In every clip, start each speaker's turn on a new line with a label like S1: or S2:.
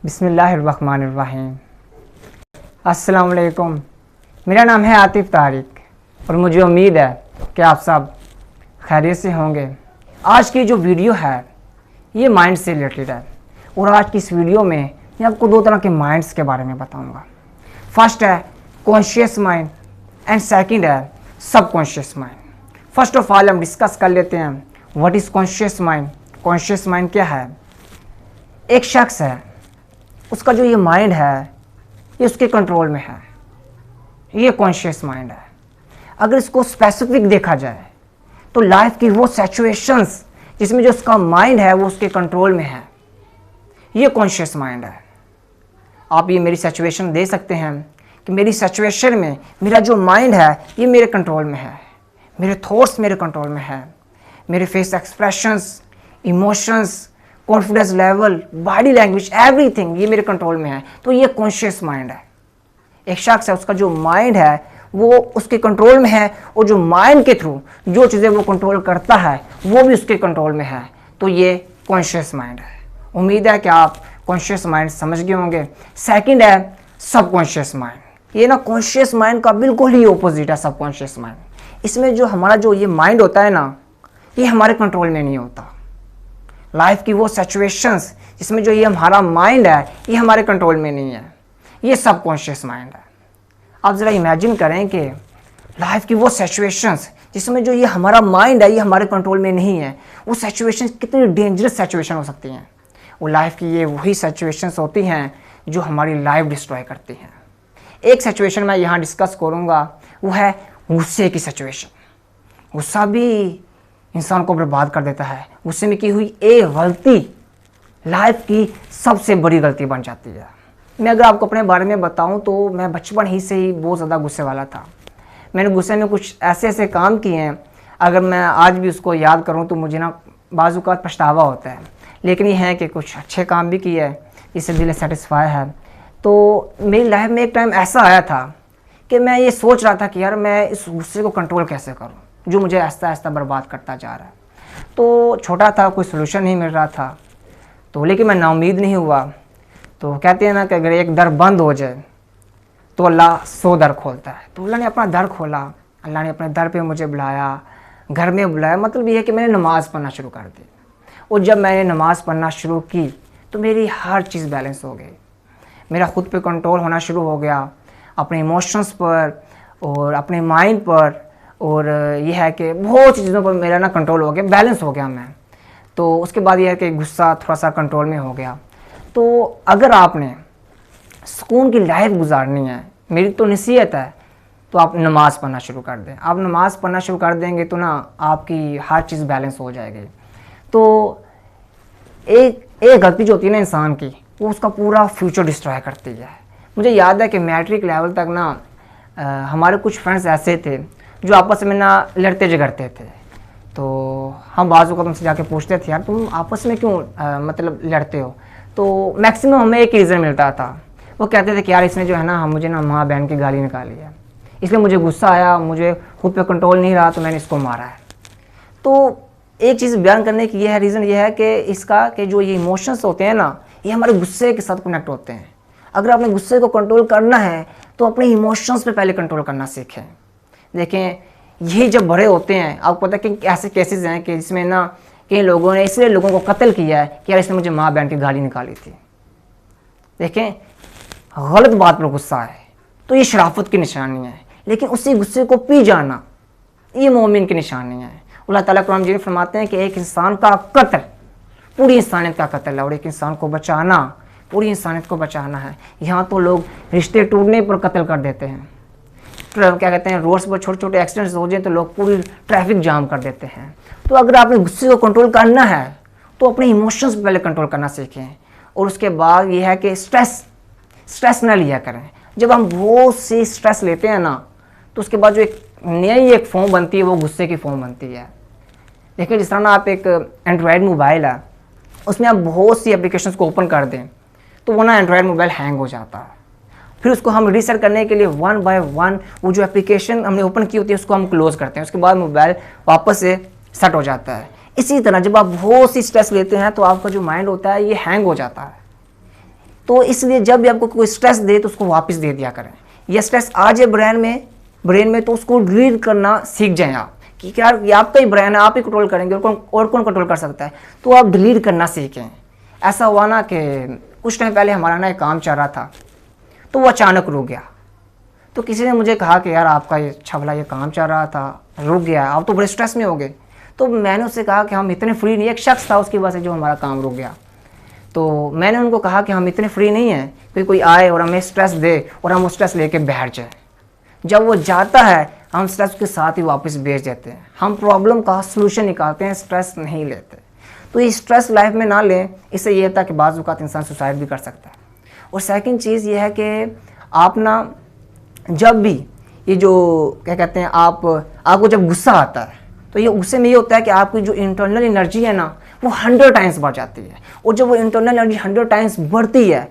S1: बिस्मिल्लाहिर्रहमानिर्रहीम। अस्सलाम वालेकुम। मेरा नाम है आतिफ तारिक और मुझे उम्मीद है कि आप सब खैरियत से होंगे। आज की जो वीडियो है ये माइंड से रिलेटेड है और आज की इस वीडियो में मैं आपको दो तरह के माइंड्स के बारे में बताऊंगा। फर्स्ट है कॉन्शियस माइंड एंड सेकंड है subconscious mind. First of all हम डिस्कस कर लेते हैं what is conscious mind. Conscious mind क्या है? एक शख्स है, उसका जो ये माइंड है ये उसके कंट्रोल में है, ये कॉन्शियस माइंड है। अगर इसको स्पेसिफिक देखा जाए तो लाइफ की वो सिचुएशंस जिसमें जो उसका माइंड है वो उसके कंट्रोल में है, ये कॉन्शियस माइंड है। आप ये मेरी सिचुएशन दे सकते हैं कि मेरी सिचुएशन में मेरा जो माइंड है ये मेरे कंट्रोल में है, मेरे थॉट्स मेरे कंट्रोल में है, मेरे face expressions, emotions, confidence level, body language, everything ये मेरे कंट्रोल में है, तो ये कॉन्शियस माइंड है। एक शख्स है, उसका जो माइंड है वो उसके कंट्रोल में है और जो माइंड के थ्रू जो चीज़ें वो कंट्रोल करता है वो भी उसके कंट्रोल में है, तो ये कॉन्शियस माइंड है। उम्मीद है कि आप कॉन्शियस माइंड समझ गए होंगे। सेकंड है सबकॉन्शियस माइंड। ये ना कॉन्शियस माइंड का बिल्कुल ही ऑपोजिट है सबकॉन्शियस माइंड। इसमें जो हमारा जो ये माइंड होता है ना ये हमारे कंट्रोल में नहीं होता। लाइफ की वो सिचुएशंस जिसमें जो ये हमारा माइंड है ये हमारे कंट्रोल में नहीं है, ये सबकॉन्शियस माइंड है। आप ज़रा इमेजिन करें कि लाइफ की वो सिचुएशंस जिसमें जो ये हमारा माइंड है ये हमारे कंट्रोल में नहीं है, वो सिचुएशंस कितनी डेंजरस सिचुएशन हो सकती हैं। वो लाइफ की ये वही सिचुएशंस होती हैं जो हमारी लाइफ डिस्ट्रॉय करती हैं। एक सिचुएशन मैं यहाँ डिस्कस करूँगा, वो है गुस्से की सिचुएशन। गुस्सा भी इंसान को बर्बाद कर देता है। गुस्से में की हुई एक गलती लाइफ की सबसे बड़ी गलती बन जाती है। मैं अगर आपको अपने बारे में बताऊं तो मैं बचपन ही से ही बहुत ज़्यादा गुस्से वाला था। मैंने गुस्से में कुछ ऐसे ऐसे काम किए हैं, अगर मैं आज भी उसको याद करूं तो मुझे ना बाज़ औक़ात पछतावा होता है। लेकिन ये है कि कुछ अच्छे काम भी किए हैं, इससे दिल सेटिस्फाई है। तो मेरी लाइफ में एक टाइम ऐसा आया था कि मैं ये सोच रहा था कि यार मैं इस गुस्से को कंट्रोल कैसे करूँ जो मुझे आहिस्ता आहिस्ता बर्बाद करता जा रहा है। तो छोटा था, कोई सोल्यूशन नहीं मिल रहा था, तो लेकिन मैं नाउम्मीद नहीं हुआ। तो कहते हैं ना कि अगर एक दर बंद हो जाए तो अल्लाह 100 दर खोलता है। तो अल्लाह ने अपना दर खोला, अल्लाह ने अपने दर पे मुझे बुलाया, घर में बुलाया। मतलब ये है कि मैंने नमाज़ पढ़ना शुरू कर दी और जब मैंने नमाज़ पढ़ना शुरू की तो मेरी हर चीज़ बैलेंस हो गई। मेरा खुद पे कंट्रोल होना शुरू हो गया, अपने इमोशंस पर और अपने माइंड पर, और यह है कि बहुत चीज़ों पर मेरा ना कंट्रोल हो गया, बैलेंस हो गया मैं। तो उसके बाद यह है कि गुस्सा थोड़ा सा कंट्रोल में हो गया। तो अगर आपने सुकून की लाइफ गुजारनी है, मेरी तो नसीहत है, तो आप नमाज़ पढ़ना शुरू कर दें। आप नमाज़ पढ़ना शुरू कर देंगे तो ना आपकी हर चीज़ बैलेंस हो जाएगी। तो एक गलती जो होती है ना इंसान की, वो उसका पूरा फ्यूचर डिस्ट्रॉय करती है। मुझे याद है कि मैट्रिक लेवल तक ना हमारे कुछ फ्रेंड्स ऐसे थे जो आपस में ना लड़ते झगड़ते थे। तो हम बाज़ों का तुमसे जाके पूछते थे यार तुम आपस में क्यों मतलब लड़ते हो? तो मैक्सिमम हमें एक रीज़न मिलता था। वो कहते थे कि यार इसने जो है ना मुझे ना माँ बहन की गाली निकाली है, इसलिए मुझे गुस्सा आया, मुझे खुद पे कंट्रोल नहीं रहा तो मैंने इसको मारा है। तो एक चीज़ बयान करने की ये है, रीज़न ये है कि इसका कि जो ये इमोशंस होते हैं ना ये हमारे गुस्से के साथ कनेक्ट होते हैं। अगर आपने गुस्से को कंट्रोल करना है तो अपने इमोशंस पे पहले कंट्रोल करना सीखें। देखें ये जब बड़े होते हैं, आपको पता है कि ऐसे केसेस हैं कि जिसमें ना कई लोगों ने इसलिए लोगों को कत्ल किया है कि यार इसने मुझे माँ बहन की गाली निकाली थी। देखें गलत बात पर गुस्सा है तो ये शराफत की निशानी है, लेकिन उसी गुस्से को पी जाना ये मोमिन की निशानी है। अल्लाह ताला कुरान में फरमाते हैं कि एक इंसान का कत्ल पूरी इंसानियत का कत्ल है और एक इंसान को बचाना पूरी इंसानियत को बचाना है। यहाँ तो लोग रिश्ते टूटने पर कत्ल कर देते हैं। क्या कहते हैं, रोड्स पर छोटे छोटे एक्सीडेंट्स हो जाए तो लोग पूरी ट्रैफिक जाम कर देते हैं। तो अगर आपने गुस्से को कंट्रोल करना है तो अपने इमोशंस पहले कंट्रोल करना सीखें और उसके बाद ये है कि स्ट्रेस ना लिया करें। जब हम बहुत सी स्ट्रेस लेते हैं ना तो उसके बाद जो एक नई एक फॉर्म बनती है वो गुस्से की फॉर्म बनती है। देखिए जिस तरह ना आप एक एंड्रॉयड मोबाइल है उसमें आप बहुत सी एप्लीकेशंस को ओपन कर दें तो वो ना एंड्रॉयड मोबाइल हैंग हो जाता है। फिर उसको हम रीसेट करने के लिए 1 बाय 1 वो जो एप्लीकेशन हमने ओपन की होती है उसको हम क्लोज़ करते हैं, उसके बाद मोबाइल वापस से सेट हो जाता है। इसी तरह जब आप बहुत सी स्ट्रेस लेते हैं तो आपका जो माइंड होता है ये हैंग हो जाता है। तो इसलिए जब भी आपको कोई स्ट्रेस दे तो उसको वापस दे दिया करें। ये स्ट्रेस आ जाए ब्रेन में तो उसको डिलीट करना सीख जाएं आप, कि यार ये आपका ही ब्रेन है, आप ही कंट्रोल करेंगे, और कौन कंट्रोल कर सकता है। तो आप डिलीट करना सीखें। ऐसा हुआ ना कि कुछ टाइम पहले हमारा ना एक काम चल रहा था, तो वो अचानक रुक गया। तो किसी ने मुझे कहा कि यार आपका ये छबला ये काम चल रहा था, रुक गया, आप तो बड़े स्ट्रेस में हो गए। तो मैंने उससे कहा कि हम इतने फ्री नहीं, एक शख्स था उसकी वजह से जो हमारा काम रुक गया। तो मैंने उनको कहा कि हम इतने फ्री नहीं हैं कि कोई आए और हमें स्ट्रेस दे और हम वो स्ट्रेस लेके बैठ जाए। जब वो जाता है हम स्ट्रेस के साथ ही वापस भेज देते हैं। हम प्रॉब्लम का सलूशन निकालते हैं, स्ट्रेस नहीं लेते। तो ये स्ट्रेस लाइफ में ना लें, इससे ये होता है कि बाज़ औक़ात इंसान सुसाइड भी कर सकता है। और सेकंड चीज़ ये है कि आप ना जब भी ये जो क्या कहते हैं आपको जब गुस्सा आता है तो ये गुस्से में ये होता है कि आपकी जो इंटरनल एनर्जी है ना वो 100 टाइम्स बढ़ जाती है। और जब वो इंटरनल एनर्जी 100 टाइम्स बढ़ती है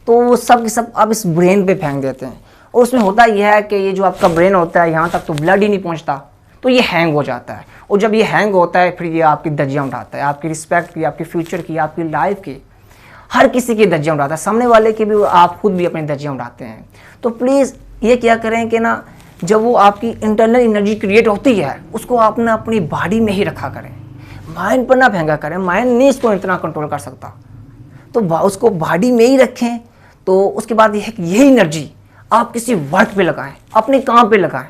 S1: तो वो सब के सब आप इस ब्रेन पे फेंक देते हैं। और उसमें होता यह है कि ये जो आपका ब्रेन होता है यहाँ तक तो ब्लड ही नहीं पहुँचता, तो ये हैंग हो जाता है। और जब ये हैंग होता है फिर ये आपकी धज्जियाँ उठाता है, आपकी रिस्पेक्ट की, आपके फ्यूचर की, आपकी लाइफ की, हर किसी की धज्जियाँ उठाता है, सामने वाले की भी, आप खुद भी अपनी धज्जियाँ उठाते हैं। तो प्लीज़ ये क्या करें कि ना जब वो आपकी इंटरनल एनर्जी क्रिएट होती है उसको आपने अपनी बॉडी में ही रखा करें, माइंड पर ना फेंका करें। माइंड नहीं इसको इतना कंट्रोल कर सकता, तो उसको बॉडी में ही रखें। तो उसके बाद यही एनर्जी आप किसी वर्क पे लगाएं, अपने काम पे लगाएं,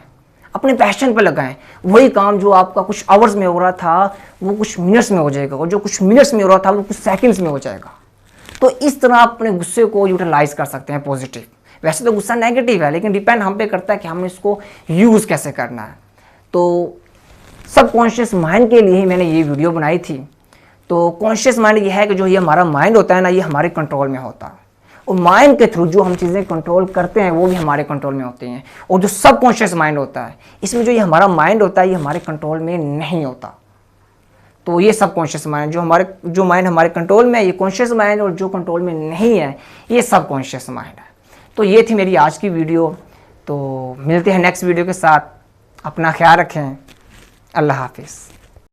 S1: अपने पैशन पे लगाएं। वही काम जो आपका कुछ आवर्स में हो रहा था वो कुछ मिनट्स में हो जाएगा, और जो कुछ मिनट्स में हो रहा था वो कुछ सेकंड्स में हो जाएगा। तो इस तरह आप अपने गुस्से को यूटिलाइज कर सकते हैं पॉजिटिव। वैसे तो गुस्सा नेगेटिव है, लेकिन डिपेंड हम पे करता है कि हमें इसको यूज़ कैसे करना है। तो सबकॉन्शियस माइंड के लिए ही मैंने ये वीडियो बनाई थी। तो कॉन्शियस माइंड ये है कि जो ये हमारा माइंड होता है ना, ये हमारे कंट्रोल में होता है, और माइंड के थ्रू जो हम चीज़ें कंट्रोल करते हैं वो भी हमारे कंट्रोल में होती हैं। और जो सबकॉन्शियस माइंड होता है, इसमें जो ये हमारा माइंड होता है ये हमारे कंट्रोल में नहीं होता। तो ये सबकॉन्शियस माइंड जो माइंड हमारे कंट्रोल में है ये कॉन्शियस माइंड, और जो कंट्रोल में नहीं है ये सबकॉन्शियस माइंड है। तो ये थी मेरी आज की वीडियो। तो मिलते हैं नेक्स्ट वीडियो के साथ। अपना ख्याल रखें। अल्लाह हाफिज़।